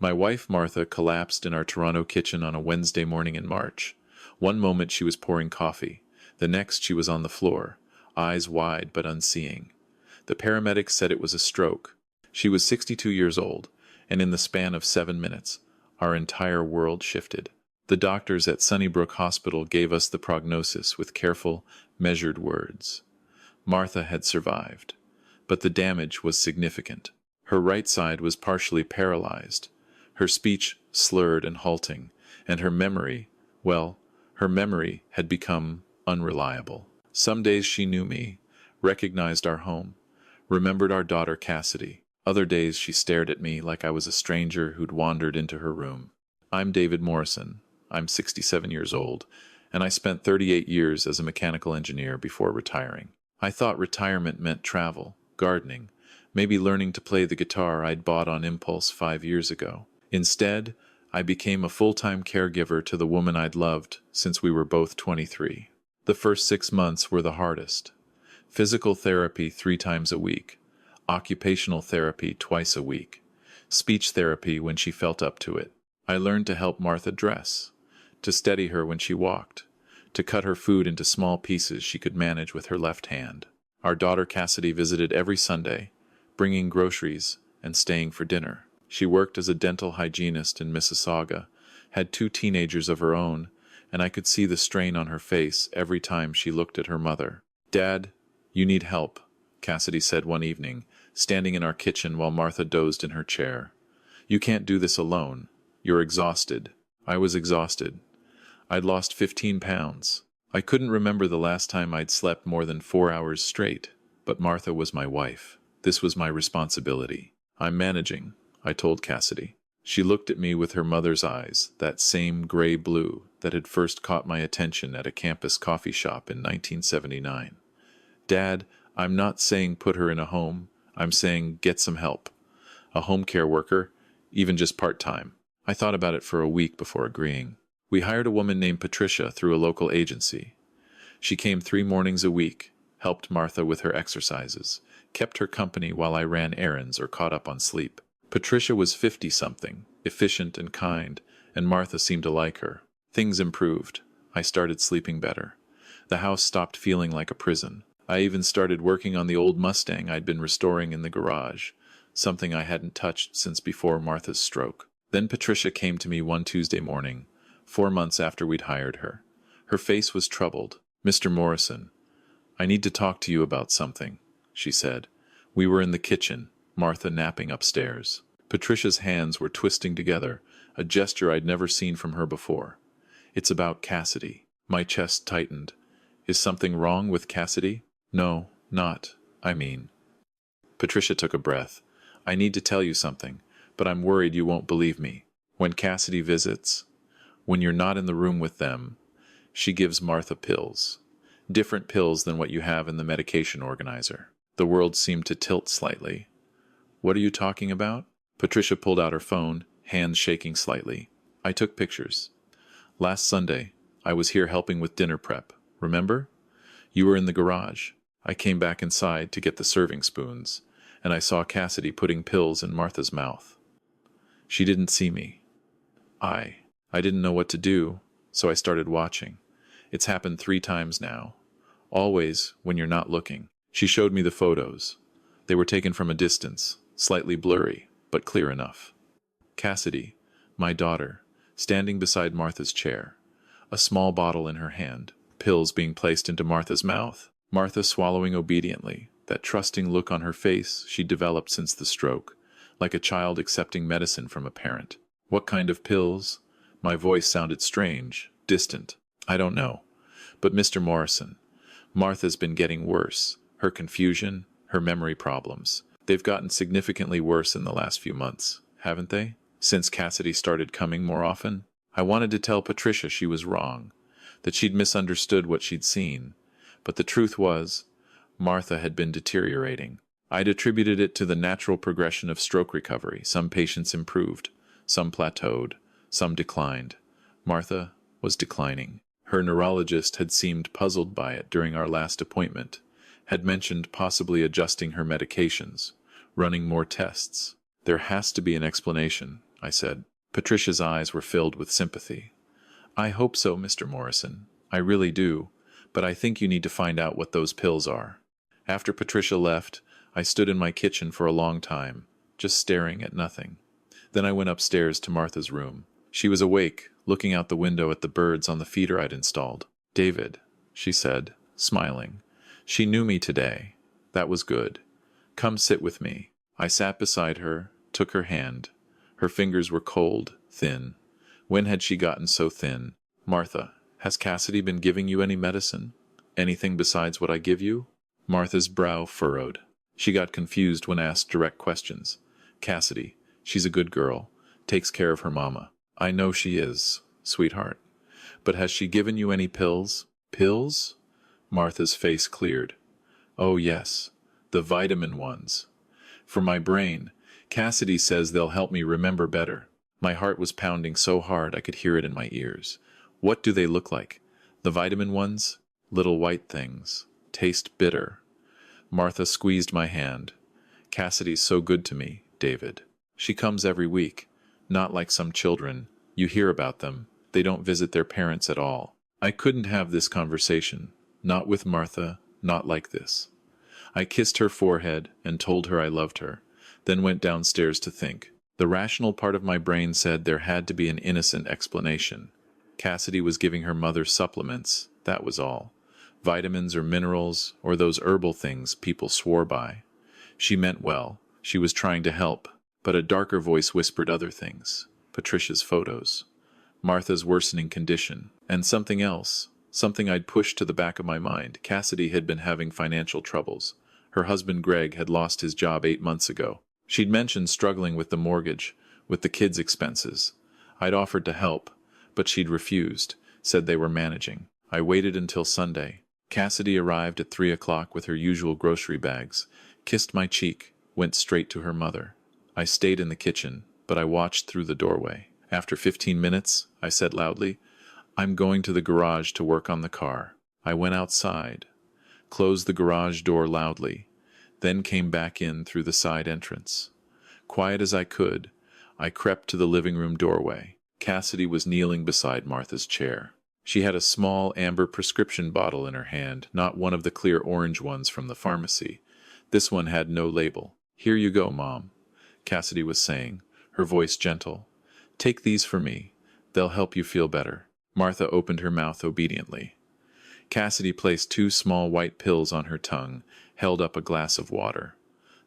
My wife Martha collapsed in our Toronto kitchen on a Wednesday morning in March. One moment she was pouring coffee. The next she was on the floor, eyes wide but unseeing. The paramedics said it was a stroke. She was 62 years old, and in the span of 7 minutes, our entire world shifted. The doctors at Sunnybrook Hospital gave us the prognosis with careful, measured words. Martha had survived, but the damage was significant. Her right side was partially paralyzed, her speech slurred and halting, and her memory had become unreliable. Some days she knew me, recognized our home, remembered our daughter Cassidy. Other days she stared at me like I was a stranger who'd wandered into her room. I'm David Morrison. I'm 67 years old, and I spent 38 years as a mechanical engineer before retiring. I thought retirement meant travel, gardening, maybe learning to play the guitar I'd bought on impulse 5 years ago. Instead, I became a full-time caregiver to the woman I'd loved since we were both 23. The first 6 months were the hardest. Physical therapy 3 times a week, occupational therapy twice a week, speech therapy when she felt up to it. I learned to help Martha dress, to steady her when she walked, to cut her food into small pieces she could manage with her left hand. Our daughter Cassidy visited every Sunday, bringing groceries and staying for dinner. She worked as a dental hygienist in Mississauga, had 2 teenagers of her own, and I could see the strain on her face every time she looked at her mother. "Dad, you need help," Cassidy said one evening, standing in our kitchen while Martha dozed in her chair. "You can't do this alone. You're exhausted." I was exhausted. I'd lost 15 pounds. I couldn't remember the last time I'd slept more than 4 hours straight, but Martha was my wife. This was my responsibility. "I'm managing," I told Cassidy. She looked at me with her mother's eyes, that same gray-blue that had first caught my attention at a campus coffee shop in 1979. "Dad, I'm not saying put her in a home. I'm saying get some help. A home care worker, even just part-time." I thought about it for a week before agreeing. We hired a woman named Patricia through a local agency. She came 3 mornings a week, helped Martha with her exercises, kept her company while I ran errands or caught up on sleep. Patricia was 50-something, efficient and kind, and Martha seemed to like her. Things improved. I started sleeping better. The house stopped feeling like a prison. I even started working on the old Mustang I'd been restoring in the garage, something I hadn't touched since before Martha's stroke. Then Patricia came to me one Tuesday morning, 4 months after we'd hired her. Her face was troubled. "Mr. Morrison, I need to talk to you about something," she said. We were in the kitchen, Martha napping upstairs. Patricia's hands were twisting together, a gesture I'd never seen from her before. "It's about Cassidy." My chest tightened. "Is something wrong with Cassidy?" "No, not, I mean." Patricia took a breath. "I need to tell you something, but I'm worried you won't believe me. When Cassidy visits, when you're not in the room with them, she gives Martha pills. Different pills than what you have in the medication organizer." The world seemed to tilt slightly. "What are you talking about?" Patricia pulled out her phone, hands shaking slightly. "I took pictures. Last Sunday, I was here helping with dinner prep. Remember? You were in the garage. I came back inside to get the serving spoons, and I saw Cassidy putting pills in Martha's mouth. She didn't see me. I didn't know what to do, so I started watching. It's happened 3 times now. Always when you're not looking." She showed me the photos. They were taken from a distance, slightly blurry, but clear enough. Cassidy, my daughter, standing beside Martha's chair, a small bottle in her hand, pills being placed into Martha's mouth, Martha swallowing obediently, that trusting look on her face she'd developed since the stroke, like a child accepting medicine from a parent. "What kind of pills?" My voice sounded strange, distant. "I don't know. But Mr. Morrison, Martha's been getting worse. Her confusion, her memory problems. They've gotten significantly worse in the last few months, haven't they? Since Cassidy started coming more often?" I wanted to tell Patricia she was wrong, that she'd misunderstood what she'd seen, but the truth was, Martha had been deteriorating. I'd attributed it to the natural progression of stroke recovery. Some patients improved, some plateaued, some declined. Martha was declining. Her neurologist had seemed puzzled by it during our last appointment, had mentioned possibly adjusting her medications, running more tests. "There has to be an explanation," I said. Patricia's eyes were filled with sympathy. I hope so, Mr. Morrison. I really do, but I think you need to find out what those pills are. After Patricia left, I stood in my kitchen for a long time, just staring at nothing. Then I went upstairs to Martha's room. She was awake, looking out the window at the birds on the feeder I'd installed. David, she said, smiling. She knew me today. That was good. Come sit with me. I sat beside her, took her hand. Her fingers were cold, thin. When had she gotten so thin? Martha, has Cassidy been giving you any medicine? Anything besides what I give you? Martha's brow furrowed. She got confused when asked direct questions. Cassidy, she's a good girl, takes care of her mama. I know she is, sweetheart. But has she given you any pills? Pills? Martha's face cleared. Oh yes, the vitamin ones. For my brain, Cassidy says they'll help me remember better. My heart was pounding so hard I could hear it in my ears. What do they look like? The vitamin ones? Little white things. Taste bitter. Martha squeezed my hand. Cassidy's so good to me, David. She comes every week. Not like some children. You hear about them. They don't visit their parents at all. I couldn't have this conversation. Not with Martha, not like this. I kissed her forehead and told her I loved her, then went downstairs to think. The rational part of my brain said there had to be an innocent explanation. Cassidy was giving her mother supplements, that was all. Vitamins or minerals, or those herbal things people swore by. She meant well. She was trying to help, but a darker voice whispered other things. Patricia's photos. Martha's worsening condition. And something else. Something I'd pushed to the back of my mind. Cassidy had been having financial troubles. Her husband Greg had lost his job 8 months ago. She'd mentioned struggling with the mortgage, with the kids' expenses. I'd offered to help, but she'd refused, said they were managing. I waited until Sunday. Cassidy arrived at 3 o'clock with her usual grocery bags, kissed my cheek, went straight to her mother. I stayed in the kitchen, but I watched through the doorway. After 15 minutes, I said loudly, I'm going to the garage to work on the car. I went outside, closed the garage door loudly, then came back in through the side entrance. Quiet as I could, I crept to the living room doorway. Cassidy was kneeling beside Martha's chair. She had a small amber prescription bottle in her hand, not one of the clear orange ones from the pharmacy. This one had no label. Here you go, Mom, Cassidy was saying, her voice gentle. Take these for me. They'll help you feel better. Martha opened her mouth obediently. Cassidy placed 2 small white pills on her tongue, held up a glass of water.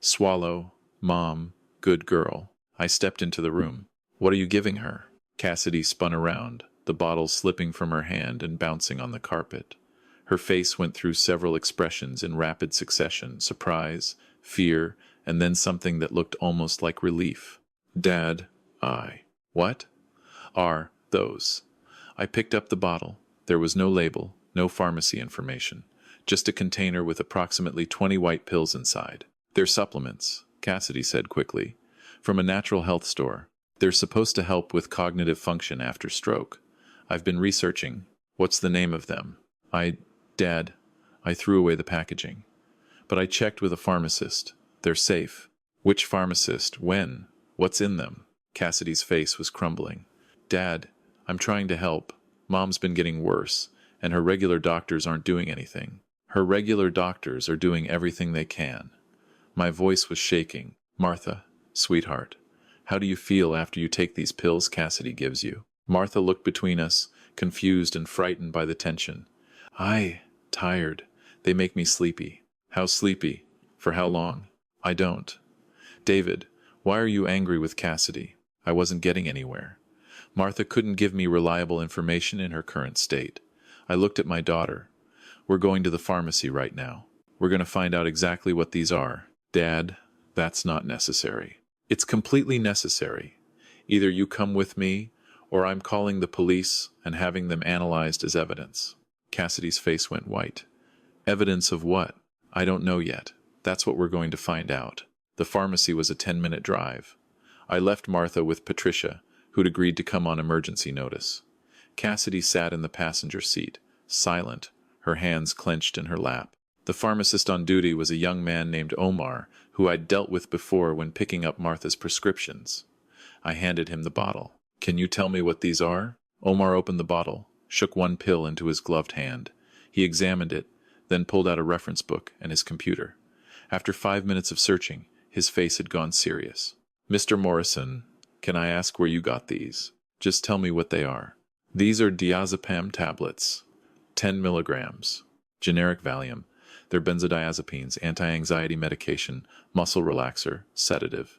Swallow, Mom, good girl. I stepped into the room. What are you giving her? Cassidy spun around, the bottle slipping from her hand and bouncing on the carpet. Her face went through several expressions in rapid succession, surprise, fear, and then something that looked almost like relief. Dad, What? Are those? I picked up the bottle. There was no label, no pharmacy information, just a container with approximately 20 white pills inside. They're supplements, Cassidy said quickly, from a natural health store. They're supposed to help with cognitive function after stroke. I've been researching. What's the name of them? Dad, I threw away the packaging. But I checked with a pharmacist. They're safe. Which pharmacist? When? What's in them? Cassidy's face was crumbling. Dad, I'm trying to help. Mom's been getting worse, and her regular doctors aren't doing anything. Her regular doctors are doing everything they can. My voice was shaking. Martha, sweetheart, how do you feel after you take these pills Cassidy gives you? Martha looked between us, confused and frightened by the tension. Tired. They make me sleepy. How sleepy? For how long? I don't. David, why are you angry with Cassidy? I wasn't getting anywhere. Martha couldn't give me reliable information in her current state. I looked at my daughter. We're going to the pharmacy right now. We're going to find out exactly what these are. Dad, that's not necessary. It's completely necessary. Either you come with me, or I'm calling the police and having them analyzed as evidence. Cassidy's face went white. Evidence of what? I don't know yet. That's what we're going to find out. The pharmacy was a 10-minute drive. I left Martha with Patricia, who'd agreed to come on emergency notice. Cassidy sat in the passenger seat, silent, her hands clenched in her lap. The pharmacist on duty was a young man named Omar, who I'd dealt with before when picking up Martha's prescriptions. I handed him the bottle. Can you tell me what these are? Omar opened the bottle, shook one pill into his gloved hand. He examined it, then pulled out a reference book and his computer. After 5 minutes of searching, his face had gone serious. Mr. Morrison, can I ask where you got these? Just tell me what they are. These are diazepam tablets. 10 milligrams. Generic Valium. They're benzodiazepines, anti-anxiety medication, muscle relaxer, sedative.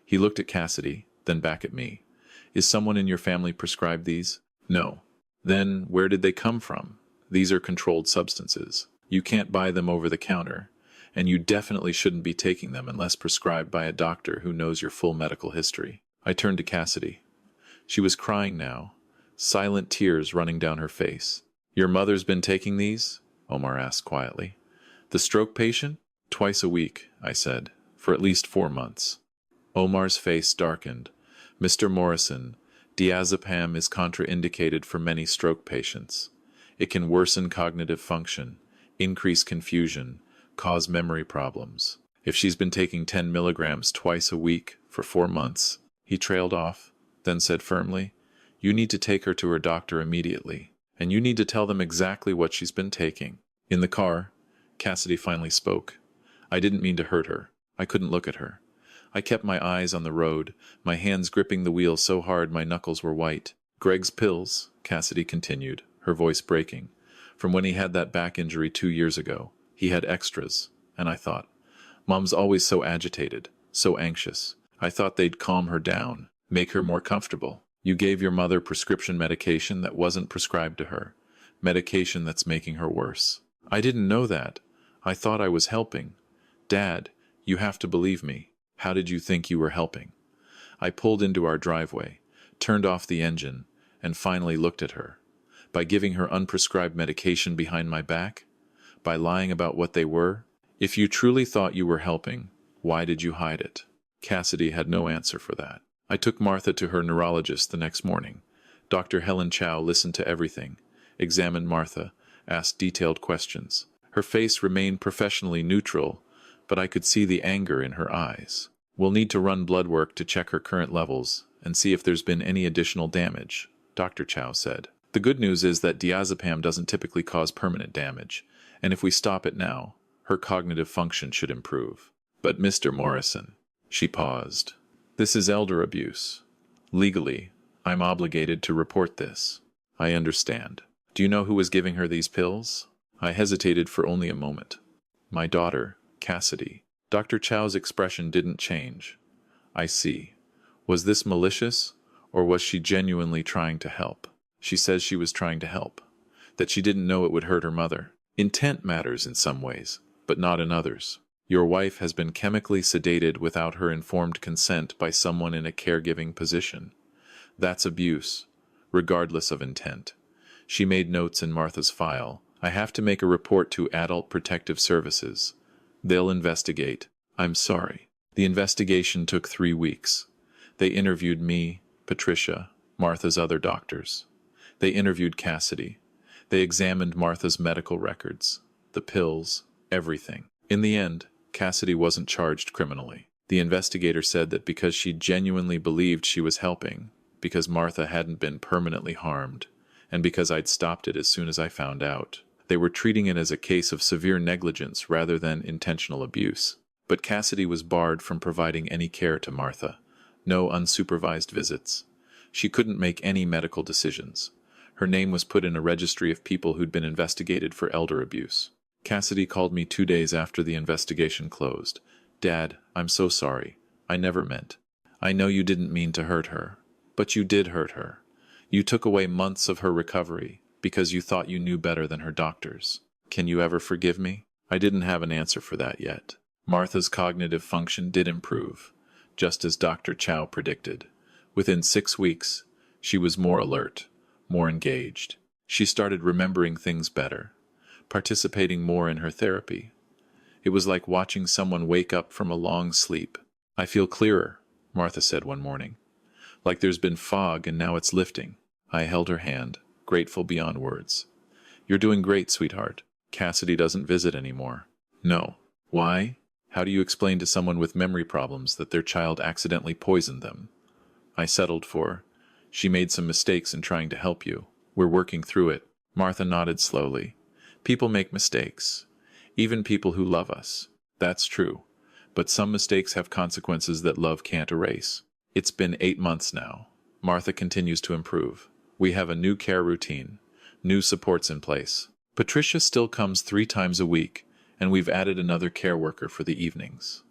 He looked at Cassidy, then back at me. Is someone in your family prescribed these? No. Then where did they come from? These are controlled substances. You can't buy them over the counter, and you definitely shouldn't be taking them unless prescribed by a doctor who knows your full medical history. I turned to Cassidy. She was crying now, silent tears running down her face. Your mother's been taking these? Omar asked quietly. The stroke patient? Twice a week, I said, for at least 4 months. Omar's face darkened. Mr. Morrison, diazepam is contraindicated for many stroke patients. It can worsen cognitive function, increase confusion, cause memory problems. If she's been taking 10 milligrams twice a week for 4 months, he trailed off, then said firmly, you need to take her to her doctor immediately, and you need to tell them exactly what she's been taking. In the car, Cassidy finally spoke. I didn't mean to hurt her. I couldn't look at her. I kept my eyes on the road, my hands gripping the wheel so hard my knuckles were white. Greg's pills, Cassidy continued, her voice breaking. From when he had that back injury 2 years ago, he had extras, and I thought, Mom's always so agitated, so anxious. I thought they'd calm her down, make her more comfortable. You gave your mother prescription medication that wasn't prescribed to her, medication that's making her worse. I didn't know that. I thought I was helping. Dad, you have to believe me. How did you think you were helping? I pulled into our driveway, turned off the engine, and finally looked at her. By giving her unprescribed medication behind my back? By lying about what they were? If you truly thought you were helping, why did you hide it? Cassidy had no answer for that. I took Martha to her neurologist the next morning. Dr. Helen Chow listened to everything, examined Martha, asked detailed questions. Her face remained professionally neutral, but I could see the anger in her eyes. We'll need to run blood work to check her current levels and see if there's been any additional damage, Dr. Chow said. The good news is that diazepam doesn't typically cause permanent damage, and if we stop it now, her cognitive function should improve. But Mr. Morrison, she paused. This is elder abuse. Legally, I'm obligated to report this. I understand. Do you know who was giving her these pills? I hesitated for only a moment. My daughter, Cassidy. Dr. Chow's expression didn't change. I see. Was this malicious, or was she genuinely trying to help? She says she was trying to help, that she didn't know it would hurt her mother. Intent matters in some ways, but not in others. Your wife has been chemically sedated without her informed consent by someone in a caregiving position. That's abuse, regardless of intent. She made notes in Martha's file. I have to make a report to Adult Protective Services. They'll investigate. I'm sorry. The investigation took 3 weeks. They interviewed me, Patricia, Martha's other doctors. They interviewed Cassidy. They examined Martha's medical records, the pills, everything. In the end, Cassidy wasn't charged criminally. The investigator said that because she genuinely believed she was helping, because Martha hadn't been permanently harmed, and because I'd stopped it as soon as I found out, they were treating it as a case of severe negligence rather than intentional abuse. But Cassidy was barred from providing any care to Martha. No unsupervised visits. She couldn't make any medical decisions. Her name was put in a registry of people who'd been investigated for elder abuse. Cassidy called me 2 days after the investigation closed. Dad, I'm so sorry. I never meant. I know you didn't mean to hurt her. But you did hurt her. You took away months of her recovery because you thought you knew better than her doctors. Can you ever forgive me? I didn't have an answer for that yet. Martha's cognitive function did improve, just as Dr. Chow predicted. Within 6 weeks, she was more alert, more engaged. She started remembering things better, participating more in her therapy. It was like watching someone wake up from a long sleep. I feel clearer, Martha said one morning. Like there's been fog and now it's lifting. I held her hand, grateful beyond words. You're doing great, sweetheart. Cassidy doesn't visit anymore. No. Why? How do you explain to someone with memory problems that their child accidentally poisoned them? I settled for. She made some mistakes in trying to help you. We're working through it. Martha nodded slowly. People make mistakes. Even people who love us. That's true. But some mistakes have consequences that love can't erase. It's been 8 months now. Martha continues to improve. We have a new care routine. New supports in place. Patricia still comes 3 times a week, and we've added another care worker for the evenings.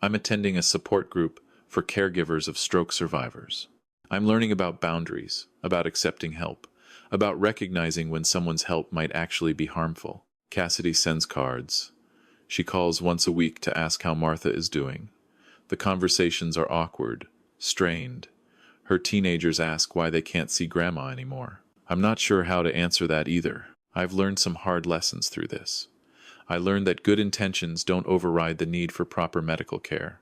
I'm attending a support group for caregivers of stroke survivors. I'm learning about boundaries, about accepting help, about recognizing when someone's help might actually be harmful. Cassidy sends cards. She calls once a week to ask how Martha is doing. The conversations are awkward, strained. Her teenagers ask why they can't see Grandma anymore. I'm not sure how to answer that either. I've learned some hard lessons through this. I learned that good intentions don't override the need for proper medical care.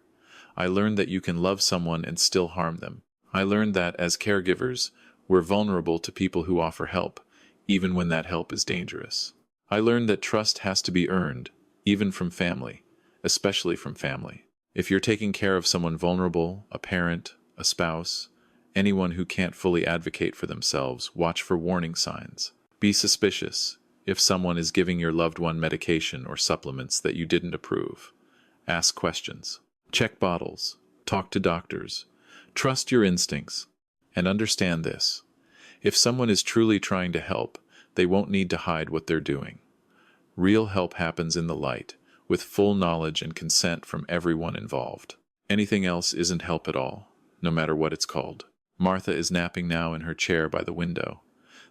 I learned that you can love someone and still harm them. I learned that, as caregivers, we're vulnerable to people who offer help, even when that help is dangerous. I learned that trust has to be earned, even from family, especially from family. If you're taking care of someone vulnerable, a parent, a spouse, anyone who can't fully advocate for themselves, watch for warning signs. Be suspicious if someone is giving your loved one medication or supplements that you didn't approve. Ask questions. Check bottles. Talk to doctors. Trust your instincts. And understand this. If someone is truly trying to help, they won't need to hide what they're doing. Real help happens in the light, with full knowledge and consent from everyone involved. Anything else isn't help at all, no matter what it's called. Martha is napping now in her chair by the window.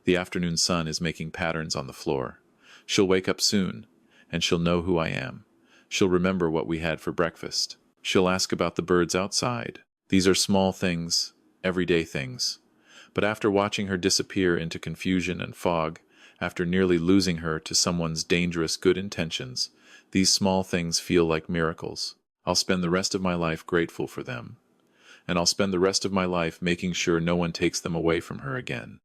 The afternoon sun is making patterns on the floor. She'll wake up soon, and she'll know who I am. She'll remember what we had for breakfast. She'll ask about the birds outside. These are small things, everyday things. But after watching her disappear into confusion and fog, after nearly losing her to someone's dangerous good intentions, these small things feel like miracles. I'll spend the rest of my life grateful for them. And I'll spend the rest of my life making sure no one takes them away from her again.